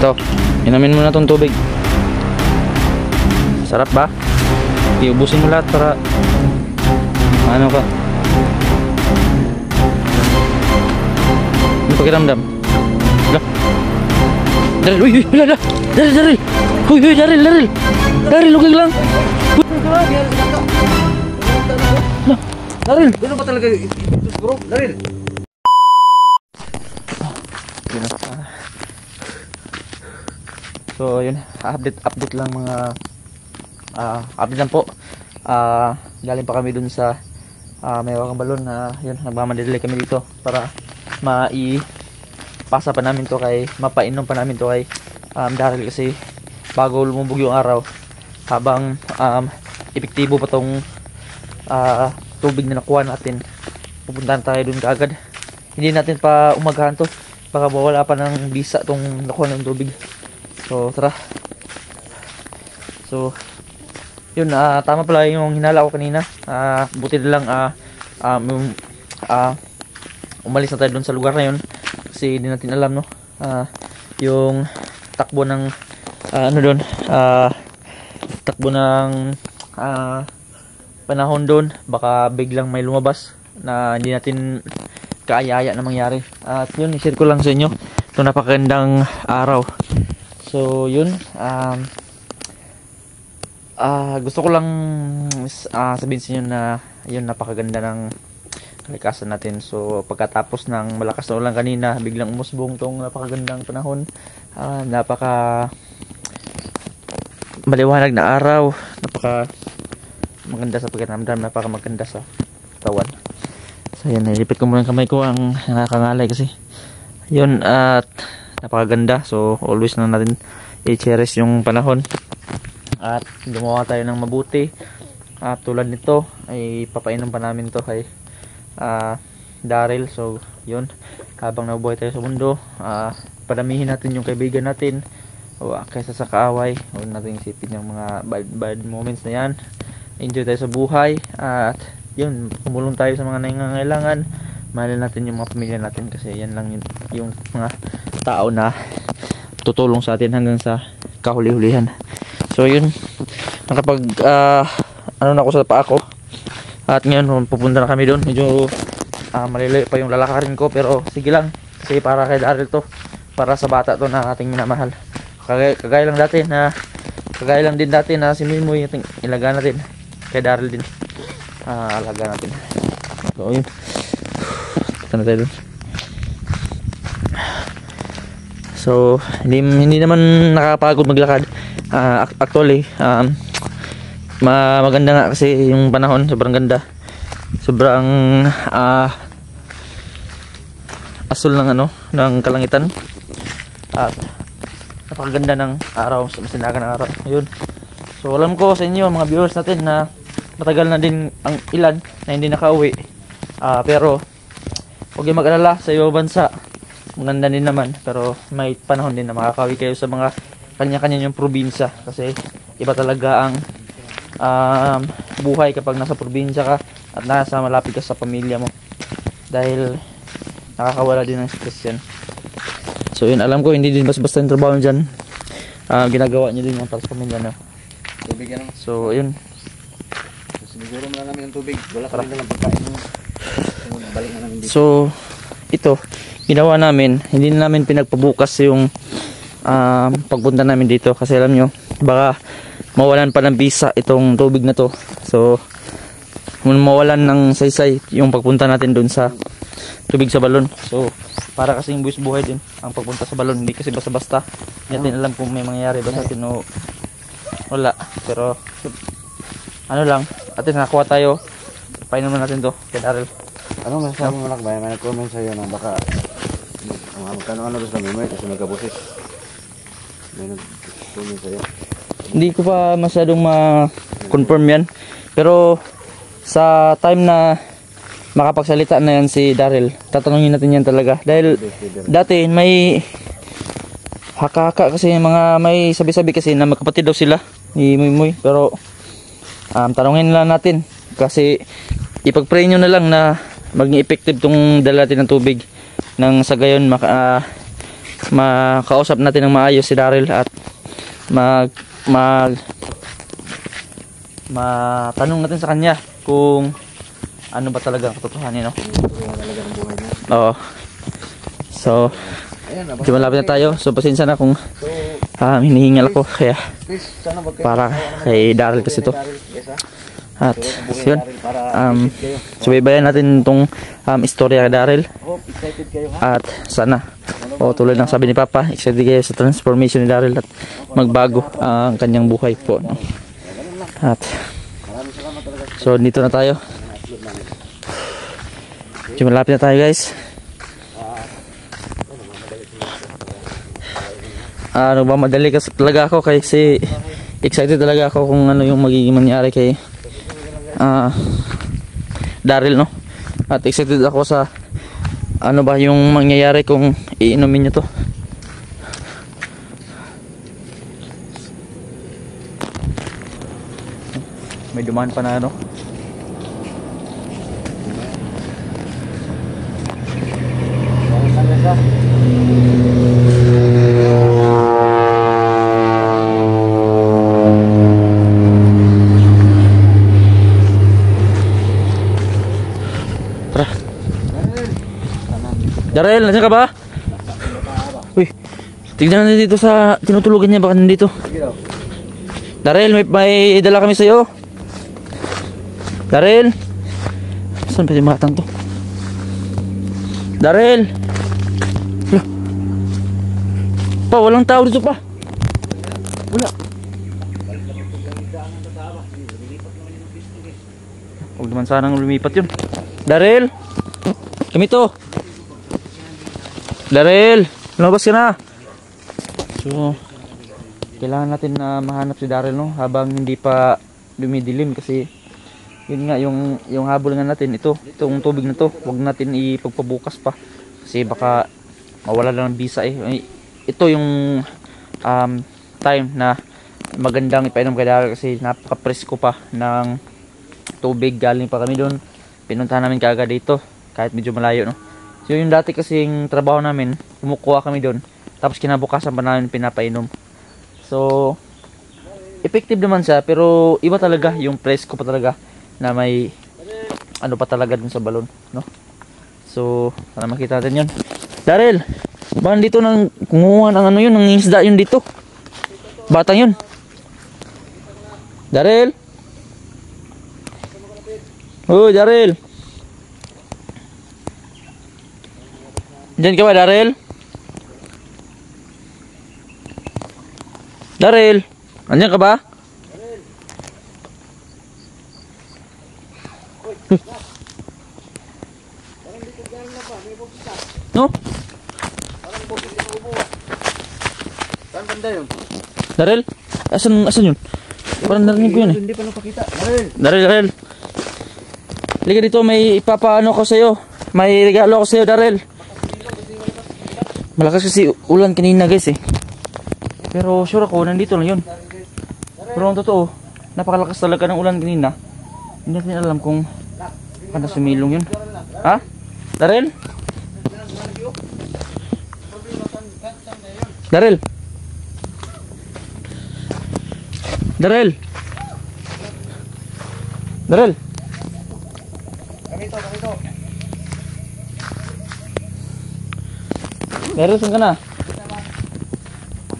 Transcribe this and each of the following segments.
Ito, inamin mo na tong tubig. Sarap ba? Iubusin mo lahat para ano ka. Ano pakiramdam? Daryl, uy, Daryl, Daryl, uy, Daryl, lugay lang. Daryl, Ano ba talaga bro? Daryl. So yun, update lang mga update lang po. Galing pa kami dun sa may wakang balon na yun, nagmamadali kami dito para maipasa pa namin to kay, mapainom pa namin to kay Daryl, kasi bago lumubog yung araw, habang epektibo pa tong tubig na nakuha natin, pupuntahan tayo dun kaagad. Hindi natin pa umagahan to, baka wala pa ng bisa tong nakuha ng tubig. So tara. So yun, tama pala yung hinala ko kanina. Buti na lang umalis na tayo dun sa lugar na yun, kasi hindi natin alam, no, yung takbo ng ano dun, takbo ng panahon doon, baka biglang may lumabas na hindi natin kaaya-aya na mangyari. At yun, i-share ko lang sa inyo itong napakagandang araw. So yun, gusto ko lang sabihin sa inyo na yun, napakaganda ng kalikasan natin. So pagkatapos ng malakas na ulan kanina, biglang umusbong tong napakagandang panahon. Napaka maliwanag na araw, napaka maganda sa pagkaramdam, napaka maganda sa katawan. So yan, nilipit ko muna ang kamay ko, ang nakakangalay kasi yun, at napakaganda. So always na natin i-cherish yung panahon at gumawa tayo ng mabuti. At tulad nito ay papainom pa namin to kay Daryl. So yun, habang nabubuhay tayo sa mundo, padamihin natin yung kaibigan natin kaysa sa kaaway. Huwag natin isipin yung mga bad moments na yan. Enjoy tayo sa buhay, at yun, tumulong tayo sa mga nangangailangan. Mahalin natin yung mga pamilya natin, kasi yan lang yung mga tao na tutulong sa atin hanggang sa kahuli-hulihan. So yun, nakapag ano na ako sa paa ko, at ngayon pupunta na kami doon. Medyo maliliit pa yung lalakarin ko, pero sige lang, kasi para kay Daryl to, para sa bata to na ating minamahal. Kagaya lang din dati na si Mimoy, ilaga natin kay Daryl din, alaga natin. So yun, punta na tayo doon. So hindi naman nakakapagod maglakad. Actually maganda nga kasi yung panahon, sobrang ganda, sobrang asul ng ng kalangitan, at napakaganda ng araw, masinaga ng araw. Ayun. So alam ko sa inyo mga viewers natin na matagal na din ang ilan na hindi nakauwi, pero huwag kayong mag-alala, sa ibang bansa maganda din naman, pero may panahon din na makakauwi kayo sa mga kanya-kanya yung probinsya, kasi iba talaga ang buhay kapag nasa probinsya ka at nasa malapit ka sa pamilya mo, dahil nakakawala din ng stress yan. So yun, alam ko hindi din basta yung trabaho dyan, ginagawa nyo din yung para sa pamilya, no? Tubig yan. So yun, Siniguro mo na namin ng tubig, wala ka rin lang pagkain mo. Balik na namin dito. so ito ginawa namin, hindi na namin pinagpabukas yung pagpunta namin dito, kasi alam nyo, baka mawalan pa ng bisa itong tubig na to. So mawalan ng saysay yung pagpunta natin dun sa tubig sa balon. So para kasing buwis buhay din ang pagpunta sa balon, hindi kasi basta-basta. Hindi natin alam kung may mangyayari ba sa atin o wala, pero ano lang, atin nakuha tayo, painom natin to kay Daryl. Ano masasabi mo lakbay? May nag-comment sa'yo na baka magkano doon sa Mimoy kasi magkabusis. May nag-comment sa'yo. Hindi ko pa masyadong ma-confirm yan, pero sa time na makapagsalita na yan si Daryl, tatanungin natin yan talaga, dahil dati may haka-haka kasi, mga may sabi-sabi kasi na magkapatid daw sila ni Mimoy, pero tanungin lang natin, kasi ipag-pray nyo na lang na maging effective tong dala natin ng tubig, nang sa gayon makausap natin ng maayos si Daryl at matanong natin sa kanya kung ano ba talaga ang katotohanan, no? Talaga ng buhay niya. Oo. So, Ayan, medyo malapit na tayo. So, pasensya na kung hinihingal ako. Kaya, please, sana wag kayo para kay Daryl kasi to. Yes, ha? At, yun. Para kayo. Subaybayan natin itong istorya kay Daryl. Hope excited kayo, ha? At sana, tulad ng sabi ni Papa, excited kayo sa transformation ni Daryl at magbago ang kanyang buhay po, no? At, Maraming salamat talaga. so dito na tayo. Medyo malapit na tayo, guys. Nagmamadali kasi talaga ako kasi excited talaga ako kung ano yung magiging mangyari kay Daryl, no? At excited ako sa ano ba yung mangyayari kung iinumin nyo to. May dumaan pa na, ano? Tara. Daryl, nasaan ka ba? Uy, tignan natin dito sa tinutulugan niya, baka nandito. Daryl, may dala kami sa'yo. Daryl, saan pa yung matang to? Daryl, pa, walang tao dito pa. Wala. Huwag naman sanang lumipat yun. Daryl, kami to. Daryl, lumabas ka na. So, kailangan natin na mahanap si Daryl, no? Habang hindi pa dumidilim kasi yun nga, yung habol nga natin, itong tubig na to, huwag natin ipagpabukas pa kasi baka mawala lang ng bisa eh. Ito yung time na magandang ipainom kay Daryl kasi napaka-presko pa ng tubig. Galing pa kami doon, pinuntahan namin kaagad dito kahit medyo malayo, no? So yung dati kasing trabaho namin, kumukuha kami doon tapos kinabukasan pa namin pinapainom. So effective naman siya, pero iba talaga yung presko pa talaga na may ano pa talaga dun sa balon, no? So para makita natin yun. Daryl, baka dito nang kumuha ng ano yun, ng isda yun dito, batang yun. Daryl, oh Daryl, diyan ka ba, Daryl? Daryl, andyan ka ba? No? Saan banda yun? Daryl, asan yun? Parang narinig ko yun eh. Hindi pa napakita. Daryl! Daryl, halika dito, may ipapaano ko sa'yo. May regalo ko sa'yo, Daryl. Malakas kasi ulan kanina, guys eh. Pero sure ako, nandito lang yun. Pero ang totoo, napakalakas talaga ng ulan kanina. Hindi natin alam kung paano sumilong yun. Ha? Daryl? Daryl? Daryl? Daryl? Kamito. Daryl, saan ka na?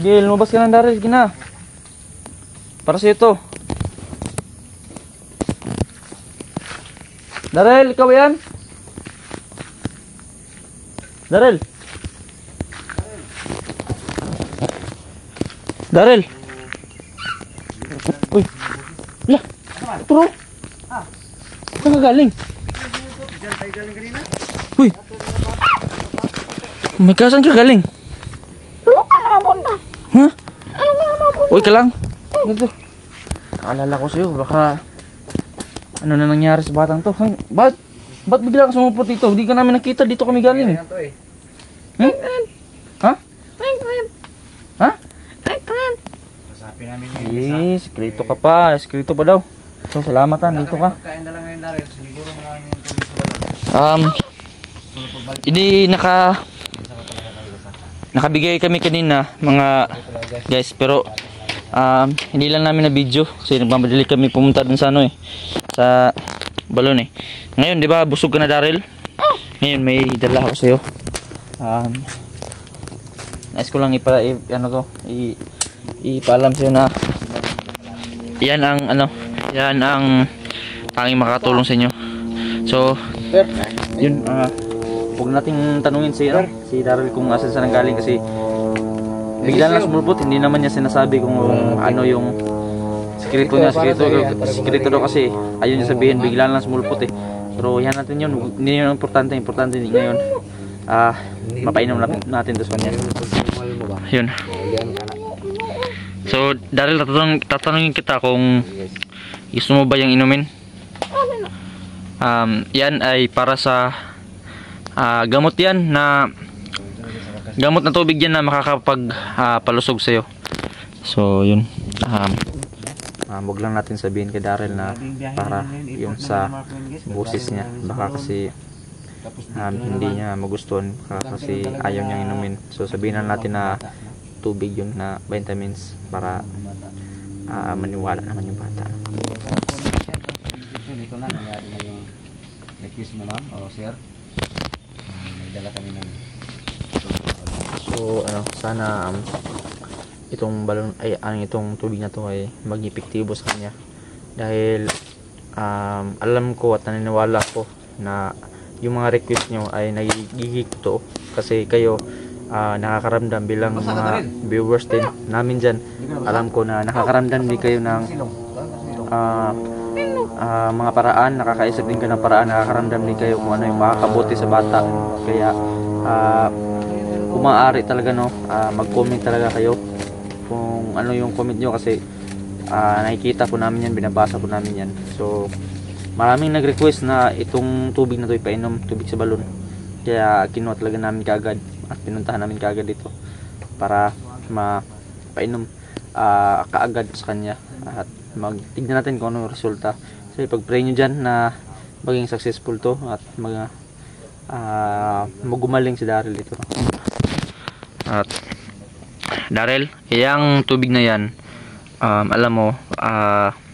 Gil, lumabas ka na, Daryl. Sige na. Para sa'yo to. Daryl, ikaw yan? Daryl? Daryl? Uy. Wala. Turo. Saan ka galing? Diyan tayo galing kanina? Uy. May kasan ka galing? Ha? Uy ka lang. Ganito. Naalala ko sa'yo, baka ano na nangyari sa batang to. Ba't bigla ka sumupot dito? Hindi ka namin nakita, dito kami galing. Yan to eh. Hmm? Ha? Ha? Kasapin namin Eh, sekreto ka pa. Sekreto pa daw. So, salamatan. Dito ka. Kain na lang ngayon, Daryl. Siguro maraming yung tubig sa balon. Hindi nakabigay kami kanina mga guys, pero hindi lang namin na video kasi nagmamadali kami pumunta dun sa ano sa balon Ngayon, di ba, busog ka na, Daryl? Ngayon may dala ako sa iyo. Nais ko lang ipaalam sa iyo na yan ang tanging makakatulong sa inyo. So, yun, huwag nating tanungin si Daryl kung asan sa nanggaling kasi bigla lang sumulpot. Hindi naman niya sinasabi kung ano yung sikreto niya. Sikreto daw kasi ayun niya sabihin, bigla lang sumulpot Pero yan natin yun, hindi yun importante ngayon. Mapainom natin to sa kanya. Yun. So, Daryl, tatanungin kita kung gusto mo ba yung inumin? Yan ay para sa gamot yan na gamot na tubig yan na makakapag palusog sa'yo. So yun, wag lang natin sabihin kay Daryl na para yung sa busis niya, baka kasi hindi niya magustuhan, kasi ayaw niyang inumin. So sabihin natin na tubig yun na vitamins para maniwala naman yung bata. Dito na, nangyari na yung request mo, ma'am o sir. Nagdala kami ng so sana itong balon itong tubig na to ay maging epektibo sa kanya, dahil alam ko at naniniwala ko na yung mga request nyo ay nagigig to, kasi kayo nakakaramdam bilang mga viewers din namin dyan. Alam ko na nakakaramdam din kayo ng mga paraan, nakakaisip din kayo ng paraan, nakakaramdam din kayo kung ano yung makakabuti sa bata. Kaya kung maaari talaga mag-comment talaga kayo kung ano yung comment nyo, kasi nakikita po namin yan, binabasa po namin yan. So maraming nag-request na itong tubig na to ipainom, tubig sa balon. Kaya kinuha talaga namin kaagad at pinuntahan namin kaagad dito para mapainom kaagad sa kanya at tignan natin kung ano yung resulta. So pag-pray nyo dyan na maging successful to at magumaling si Daryl dito. At Daryl, yung tubig na yan, alam mo,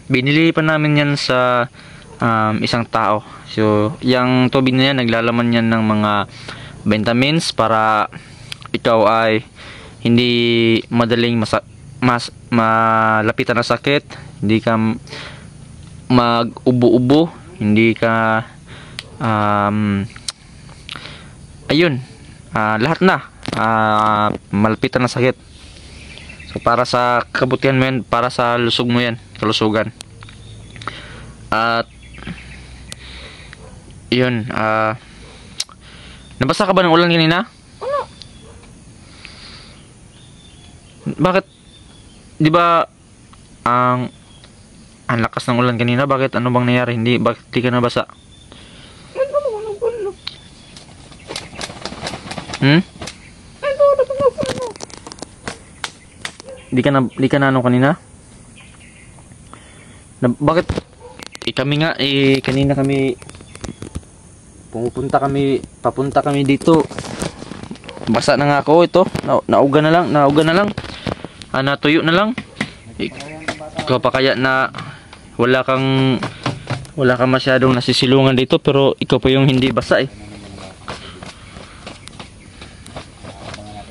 binili pa namin yan sa isang tao. So yung tubig na yan, naglalaman yan ng mga vitamins para ikaw ay hindi madaling malapitan na sakit, hindi ka mag-ubo-ubo, hindi ka ayun, lahat na malapitan na sakit. So para sa kabutihan mo yan, para sa lusog mo yan, kalusugan. At yun, nabasa ka ba ng ulan kanina? Bakit? Di ba ang lakas ng ulan kanina? Bakit? Ano bang nangyari? Bakit di ka nabasa? Di ka na ano kanina? Bakit? Kami nga kanina kami papunta kami dito. Basa na nga ako ito. Nauga na lang. Natuyo na lang. Ikaw pa kaya na wala kang masyadong nasisilungan dito, pero ikaw pa yung hindi basa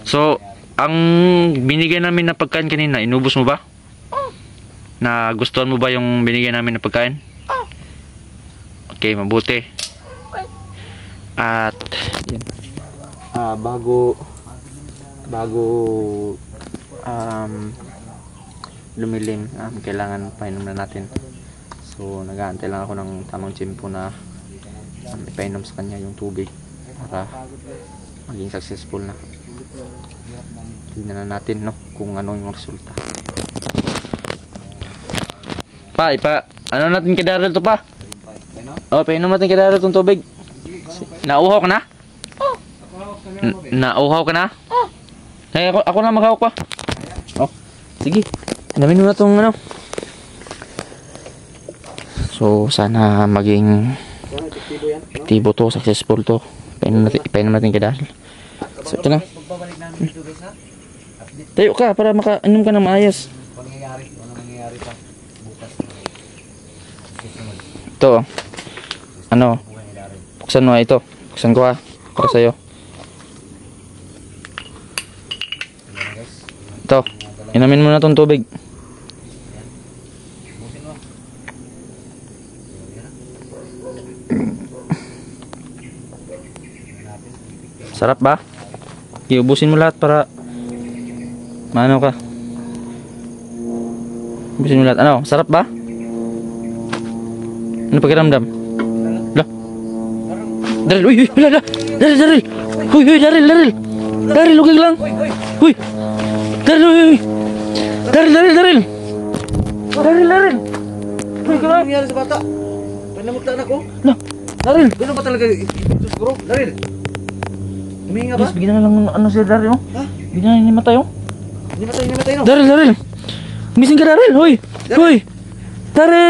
So, ang binigay namin na pagkain kanina, inubos mo ba? Nagustuhan mo ba yung binigay namin na pagkain? Okay, mabuti. At yan. Bago lumilim, kailangan painom na natin. So nag-aantay lang ako ng tamang tiyempo na ipainom sa kanya yung tubig para maging successful na. Tignan na natin kung ano yung resulta. Ano natin kay Daryl to pa? Painom natin kay Daryl tong tubig. Nauhaw ka na? Nauhaw ka na? Kaya ako na maghawak pa. Sige. Alamin mo na itong So sana maging epektibo to, successful to. Ipainom natin kay Daryl. So ito na. dito guys ha. Update Tayo ka para makainom ka ng maayos. pangyayari. Ano nangyayari pa bukas. Susunod. Ito. Ano? Buhay ni Darin. Buksan mo ito. Buksan ko ha. Para sa'yo. Ayan guys. Ito. Inamin mo na tong tubig. Busin mo. Ayan. Hanapin. Sarap ba? Iubusin mo lahat para maano ka. Ubusin mo lahat. Ano? Sarap ba? Ano pakiramdam? Lah. Daryl, uy, uy, wala, Daryl, Daryl. Uy, uy, Daryl, Daryl. Daryl, okay lang. Uy. Daryl, uy, uy. Daryl, Daryl, Daryl. Daryl, Daryl. Uy, ka Ano lang. nangyari sa bata? Panamutan ako. Lah. Daryl. Gano'n ba talaga ito siguro? Darin. Huminga ba? Yes, bigyan na lang ng ano si Daryl, oh. Ha? Bigyan na ni matay, oh. Hindi matay no? Daryl, Daryl. Gising ka, Daryl. Hoy. Hoy. Daryl.